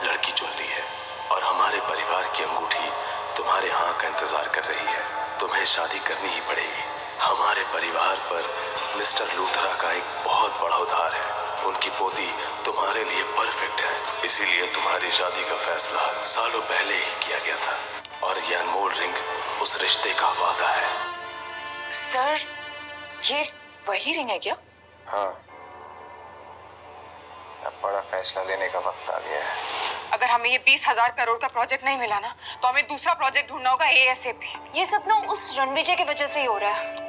लड़की चुन ली है और हमारे परिवार की अंगूठी तुम्हारे हाँ का इंतजार कर रही है। तुम्हें शादी करनी ही पड़ेगी। हमारे परिवार पर मिस्टर लूथरा का एक बहुत बड़ा उधार है। उनकी पोती तुम्हारे लिए परफेक्ट है, इसीलिए तुम्हारी शादी का फैसला सालों पहले ही किया गया था और यह अनमोल रिंग उस रिश्ते का वादा है। सर, ये वही रिंग है क्या? हाँ, अब बड़ा फैसला लेने का वक्त आ गया है। अगर हमें ये 20,000 करोड़ का प्रोजेक्ट नहीं मिला ना, तो हमें दूसरा प्रोजेक्ट ढूंढना होगा ASAP। ये सब ना उस रणविजय की वजह से ही हो रहा है।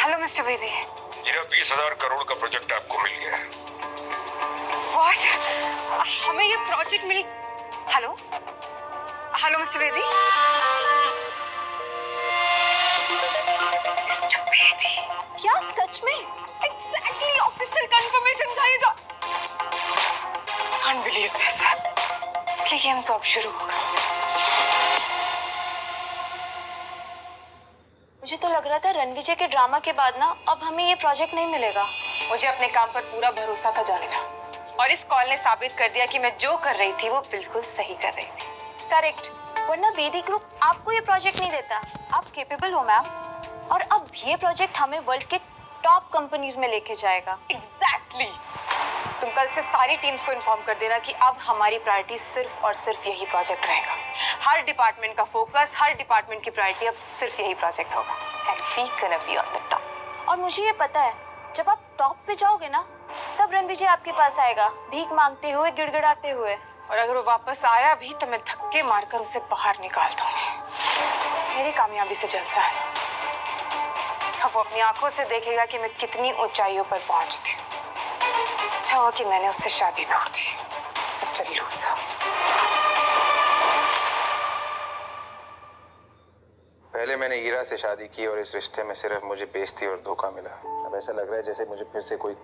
Hello mister Bedi. ये 20,000 करोड़ का प्रोजेक्ट आपको मिल गया है। व्हाट? हमें ये प्रोजेक्ट मिली? Hello hello mister Bedi. Mister Bedi, क्या सच में? एग्जैक्टली ऑफिशियल कंफर्मेशन था ये जो। Can't believe this। असली गेम तो अब शुरू होगा। मुझे तो लग रहा था रणविजय के ड्रामा के बाद ना अब हमें ये प्रोजेक्ट नहीं मिलेगा। मुझे अपने काम पर पूरा भरोसा था जानिका, और इस कॉल ने साबित कर दिया कि मैं जो कर रही थी वो बिल्कुल सही कर रही थी। करेक्ट, वरना बेदी ग्रुप आपको ये प्रोजेक्ट नहीं देता। आप केपेबल हो मैम, और अब ये प्रोजेक्ट हमें वर्ल्ड के टॉप कंपनीज में लेके जाएगा। एग्जैक्टली। तुम कल से सारी टीम्स को इन्फॉर्म कर देना कि अब हमारी प्रायोरिटी सिर्फ और सिर्फ यही प्रोजेक्ट रहेगा। हर डिपार्टमेंट का फोकस, हर डिपार्टमेंट की प्रायोरिटी अब सिर्फ यही प्रोजेक्ट होगा। And we gonna be on the top. और मुझे ये पता है, जब आप टॉप पे जाओगे ना, तब रणविजय आपके पास आएगा, भीख मांगते हुए, गिड़गिड़ाते हुए। और अगर वो वापस आया भी तो मैं धक्के मारकर उसे बाहर निकाल दूंगी। मेरी कामयाबी से जलता है, अब वो अपनी आंखों से देखेगा कि मैं कितनी ऊंचाइयों पर पहुंचती हूँ। अच्छा हुआ कि मैंने उससे शादी तोड़ दी। सच अ लूजर। पहले मैंने ईरा से शादी की और इस रिश्ते में सिर्फ मुझे बेइज्जती और धोखा मिला। अब ऐसा लग रहा है जैसे मुझे फिर से कोई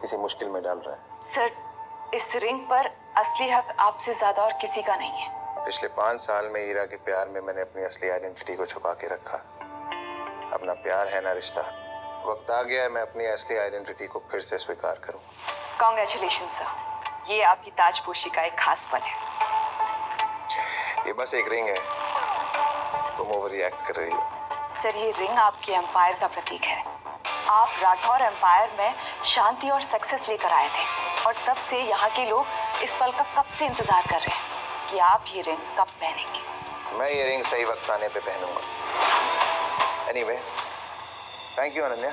किसी मुश्किल में डाल रहा है। सर, इस रिंग पर असली हक आपसे ज्यादा और किसी का नहीं है। पिछले 5 साल में ईरा के प्यार में मैंने अपनी असली आइडेंटिटी को छुपा के रखा। अब ना प्यार है ना रिश्ता। वक्त आ गया है मैं अपनी असली आइडेंटिटी को फिर से स्वीकार करूं। कॉन्ग्रेचुलेशन सर, ये आपकी ताजपोशी का एक खास पल है। ये बस एक रिंग है, तुम ओवर रिएक्ट कर रही हो। सर, ये रिंग आपके एम्पायर का प्रतीक है। आप राठौर एम्पायर में शांति और सक्सेस लेकर आए थे, और तब से यहाँ के लोग इस पल का कब से इंतजार कर रहे हैं कि आप ये रिंग कब पहनेंगे। मैं ये रिंग सही वक्त आने पे पहनूंगा। Anyway, thank you Ananya.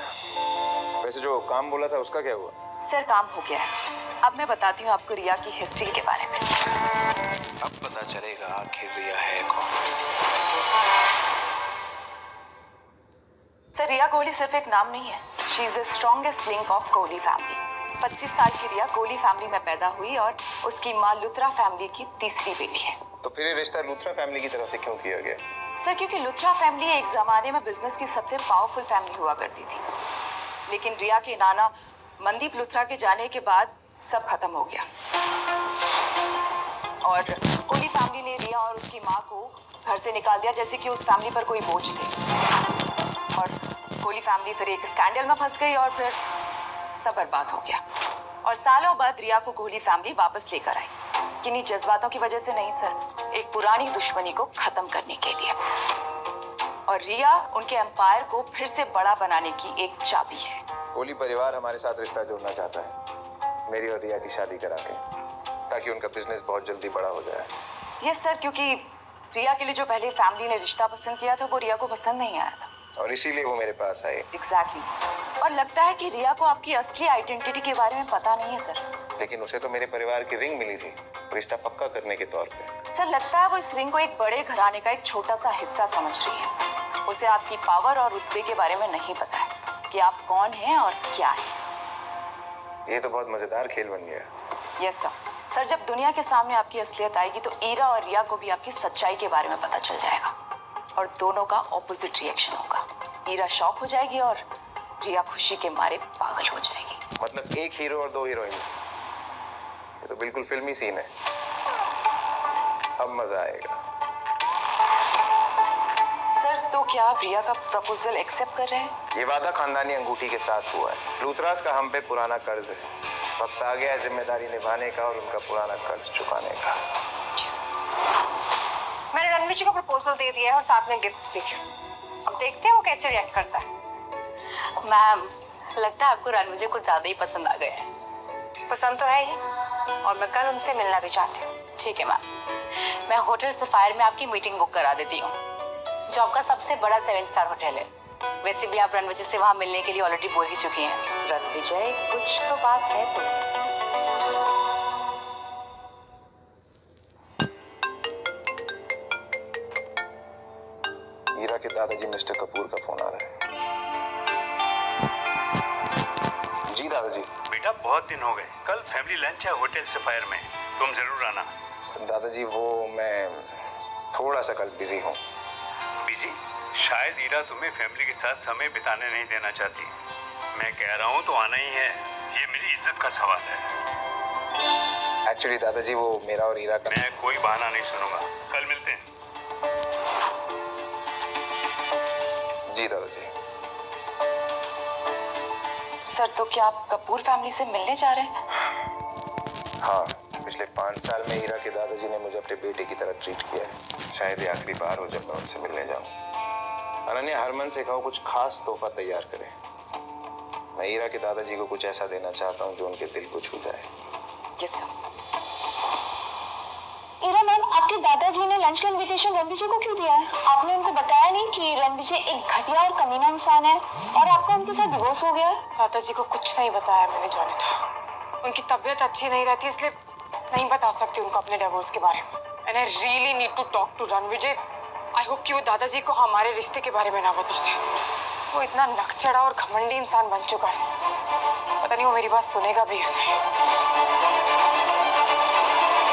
वैसे जो काम बोला था उसका क्या हुआ? सर, काम हो गया है। अब मैं बताती हूँ आपको रिया की हिस्ट्री के बारे में। अब पता चलेगा आखिर रिया है कौन। सर, रिया कोहली सिर्फ एक नाम नहीं है। She is the strongest link of Kohli family. 25 साल की रिया कोहली फैमिली में पैदा हुई और उसकी माँ लुथरा फैमिली की तीसरी बेटी है। तो फिर ये रिश्ता लूथरा फैमिली की तरफ से क्यों किया गया? सर, क्योंकि लुथरा फैमिली एक जमाने में बिजनेस की सबसे पावरफुल फैमिली हुआ करती थी, लेकिन रिया के नाना मनदीप लुथरा के जाने के बाद सब खत्म हो गया, और कोहली फैमिली ने रिया और उसकी माँ को घर से निकाल दिया, जैसे कि उस फैमिली पर कोई बोझ थे। और कोहली फैमिली फिर एक स्कैंडल में फंस गई और फिर सब बर्बाद हो गया। और सालों बाद रिया को कोहली फैमिली वापस लेकर आई, किन्हीं जज्बातों की वजह से नहीं सर, एक पुरानी दुश्मनी को खत्म करने के लिए। और रिया उनके एम्पायर को फिर से बड़ा बनाने की एक चाबी है। कोहली परिवार हमारे साथ रिश्ता जोड़ना चाहता है, मेरी और रिया की शादी करा के, ताकि उनका बिजनेस बहुत जल्दी बड़ा हो जाए। यस सर, क्योंकि रिया के लिए जो पहले फैमिली ने रिश्ता पसंद किया था वो रिया को पसंद नहीं आया था, और इसीलिए वो मेरे पास आई। एग्जैक्टली। और लगता है कि रिया को आपकी असली आइडेंटिटी के बारे में पता नहीं है सर। लेकिन उसे तो मेरे परिवार की रिंग मिली थी, रिश्ता पक्का करने के तौर पे। सर, लगता है वो इस रिंग को एक बड़े घराने का एक छोटा सा हिस्सा समझ रही है। उसे आपकी पावर और रुतबे के बारे में नहीं पता है कि आप कौन हैं और क्या है। ये तो बहुत मजेदार खेल बन गया। यस सर, जब दुनिया के सामने आपकी असलियत आएगी तो ईरा और रिया को भी आपकी सच्चाई के बारे में पता चल जाएगा, और दोनों का ऑपोजिट रिएक्शन होगा। ईरा शॉक हो जाएगी और रिया खुशी के मारे पागल हो जाएगी। मतलब एक हीरो और 2 हीरोइन। ये तो बिल्कुल फिल्मी सीन है। अब मजा आएगा। सर, 2 क्या आप रिया का प्रपोजल एक्सेप्ट कर रहे हैं? ये वादा खानदानी अंगूठी के साथ हुआ है। लूथरास का हम पे पुराना कर्ज है। वक्त आ गया है जिम्मेदारी निभाने का और उनका पुराना कर्ज चुकाने का। जी सर। मैंने रणवीर जी को प्रपोजल दे दिया है और साथ में गिफ्ट्स भी। अब देखते हैं वो कैसे रिएक्ट करता है। मैम, लगता है आपको रणवीर जी कुछ ज्यादा ही पसंद आ गए हैं। पसंद तो है ही, और मैं कल उनसे मिलना भी चाहती हूँ। ठीक है मैम, मैं होटल सफायर में आपकी मीटिंग बुक करा देती हूँ, जो आपका सबसे बड़ा 7 स्टार होटल है। वैसे भी आप रणवीर जी से वहाँ मिलने के लिए ऑलरेडी बोल ही चुकी हैं। रणविजय, कुछ तो बात है तो। हीरा के दादाजी मिस्टर कपूर का फोन आ रहा है। जी दादाजी। बेटा बहुत दिन हो गए, कल फैमिली लंच है होटल सफायर में, तुम जरूर आना। दादाजी वो मैं थोड़ा सा कल बिजी हूँ। बिजी? शायद हीरा तुम्हें फैमिली के साथ समय बिताने नहीं देना चाहती। मैं कह रहा हूँ तो आना ही है, ये मेरी इज्जत का सवाल है। एक्चुअली दादाजी वो मेरा और हीरा का। मैं कोई बहाना नहीं सुनूंगा, कल मिलते हैं। जी दादाजी। सर, तो क्या आप कपूर फैमिली से मिलने जा रहे हैं? हाँ, पिछले 5 साल में हीरा के दादाजी ने मुझे अपने बेटे की तरह ट्रीट किया है। शायद ये आखिरी बार हो जब मैं उनसे मिलने जाऊं। अनन्या, हरमन से कहो कुछ खास तोहफा तैयार करे। मैं हीरा के दादाजी को कुछ ऐसा देना चाहता हूँ जो उनके दिल को छू जाए। Yes sir. ईरा मैम, आपके दादाजी ने लंच का इनविटेशन रणवीर जी को क्यों दिया है? आपने उनको बताया नहीं कि रणवीर जी एक घटिया और कमीना इंसान है और आपका उनके साथ डिवोर्स हो गया है? दादाजी को कुछ नहीं बताया मैंने, जाने था। उनकी तबीयत अच्छी नहीं रहती, इसलिए नहीं बता सकती उनको अपने डिवोर्स के बारे में। And I really need to talk to Ranvijay. I hope कि वो दादाजी को हमारे रिश्ते के बारे में ना बता दे। वो इतना नकचड़ा और घमंडी इंसान बन चुका है, पता नहीं वो मेरी बात सुनेगा भी या नहीं।